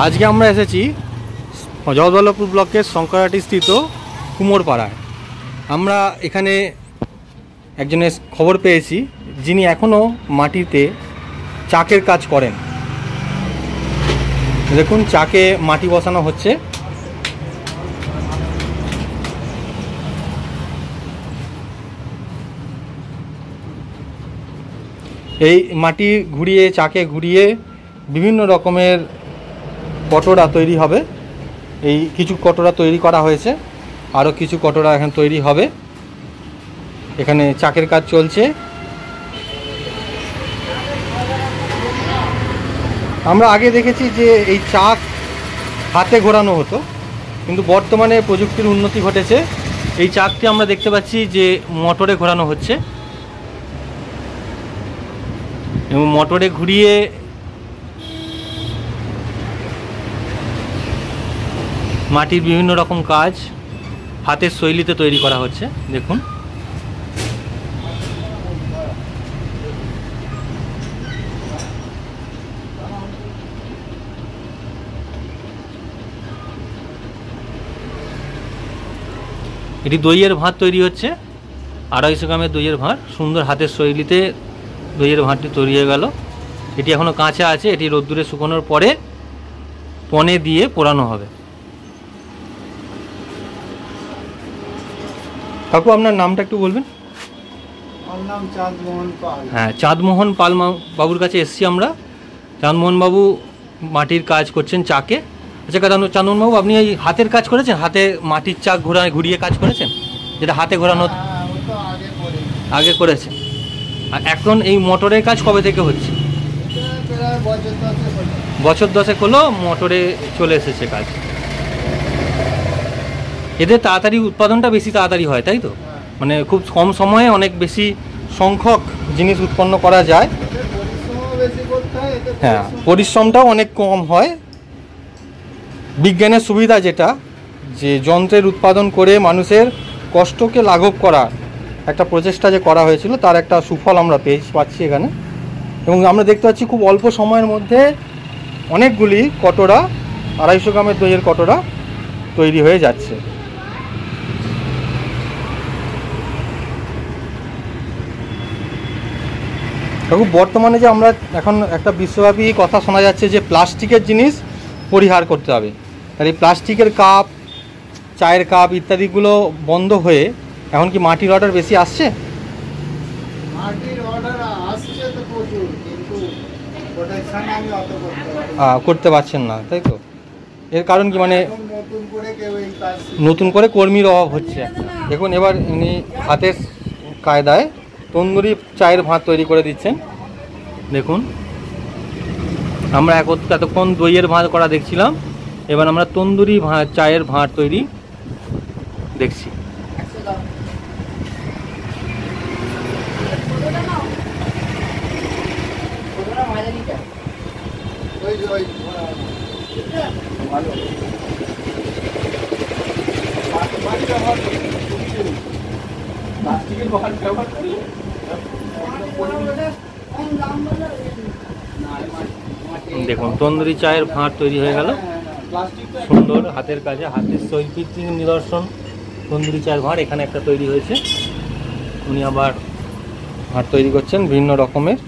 আজকে আমরা এসেছি জগদ্দলপুর ব্লকের শঙ্করহাটি স্থিত কুমোরপাড়ায়। আমরা এখানে একজনের খবর পেয়েছি যিনি এখনও মাটিতে চাকের কাজ করেন। দেখুন, চাকে মাটি বসানো হচ্ছে। এই মাটি ঘুরিয়ে, চাকে ঘুরিয়ে বিভিন্ন রকমের কটোরা তৈরি হবে। এই কিছু কটোরা তৈরি করা হয়েছে, আরও কিছু কটোরা এখন তৈরি হবে। এখানে চাকের কাজ চলছে। আমরা আগে দেখেছি যে এই চাক হাতে ঘোরানো হতো, কিন্তু বর্তমানে প্রযুক্তির উন্নতি ঘটেছে। এই চাকটি আমরা দেখতে পাচ্ছি যে মোটরে ঘোরানো হচ্ছে এবং মোটরে ঘুরিয়ে মাটির বিভিন্ন রকম কাজ হাতের শৈলীতে তৈরি করা হচ্ছে। দেখুন, এটি দইয়ের ভাঁড় তৈরি হচ্ছে। 250 গ্রামের দইয়ের ভাঁড়, সুন্দর হাতের শৈলীতে দইয়ের ভাঁড়টি তৈরি হয়ে গেল। এটি এখনও কাঁচা আছে। এটি রোদ্দুরে শুকানোর পরে পনে দিয়ে পোড়ানো হবে। কাকু, আপনার নামটা একটু বলবেন? আমার নাম চাঁদমোহন পাল। হ্যাঁ, চাঁদমোহন পাল বাবুর কাছে এসেছি আমরা। চাঁদমোহন বাবু মাটির কাজ করছেন চাকে। আচ্ছা চাঁদমোহন বাবু, আপনি এই হাতের কাজ করেছেন? হাতে মাটির চাক ঘুরিয়ে কাজ করেছেন, যেটা হাতে ঘোরানো? আগে করেছেন। আর এখন এই মোটরের কাজ কবে থেকে হচ্ছে? বছর 10 হলো মোটরে চলে এসেছে কাজ। এদের তাড়াতাড়ি উৎপাদনটা বেশি তাড়াতাড়ি হয়, তাই তো? মানে খুব কম সময়ে অনেক বেশি সংখ্যক জিনিস উৎপন্ন করা যায়। হ্যাঁ, পরিশ্রমটাও অনেক কম হয়। বিজ্ঞানের সুবিধা যেটা, যে যন্ত্রের উৎপাদন করে মানুষের কষ্টকে লাঘব করা একটা প্রচেষ্টা যে করা হয়েছিল, তার একটা সুফল আমরা পাচ্ছি এখানে। এবং আমরা দেখতে পাচ্ছি খুব অল্প সময়ের মধ্যে অনেকগুলি কটোরা, 250 গ্রামের দইয়ের কটোরা তৈরি হয়ে যাচ্ছে। দেখুন, বর্তমানে যে আমরা এখন একটা বিশ্বব্যাপী কথা শোনা যাচ্ছে যে প্লাস্টিকের জিনিস পরিহার করতে হবে। আর এই প্লাস্টিকের কাপ, চায়ের কাপ ইত্যাদিগুলো বন্ধ হয়ে এখন কি মাটির অর্ডার বেশি আসছে? মাটির অর্ডার আসছে তো প্রচুর, কিন্তু প্রোডাকশন আমি অত করতে পারছেন না, তাই তো? এর কারণ কি, মানে নতুন করে কর্মীর অভাব হচ্ছে। দেখুন, এবার ইনি হাতের কায়দায় তন্দুরি চায়ের ভাঁড় তৈরি করে দিচ্ছেন। দেখুন, আমরা এতক্ষণ দইয়ের ভাঁড় করা দেখছিলাম, এবার আমরা তন্দুরি চায়ের ভাঁড় তৈরি দেখছি। দেখুন, তন্দুরি চায়ের ভাঁড় তৈরি হয়ে গেল। সুন্দর হাতের কাজে, হাতের শৈল্পিক নিদর্শন তন্দুরি চায়ের ভাঁড় এখানে একটা তৈরি হয়েছে। উনি আবার ভাঁড় তৈরি করছেন বিভিন্ন রকমের।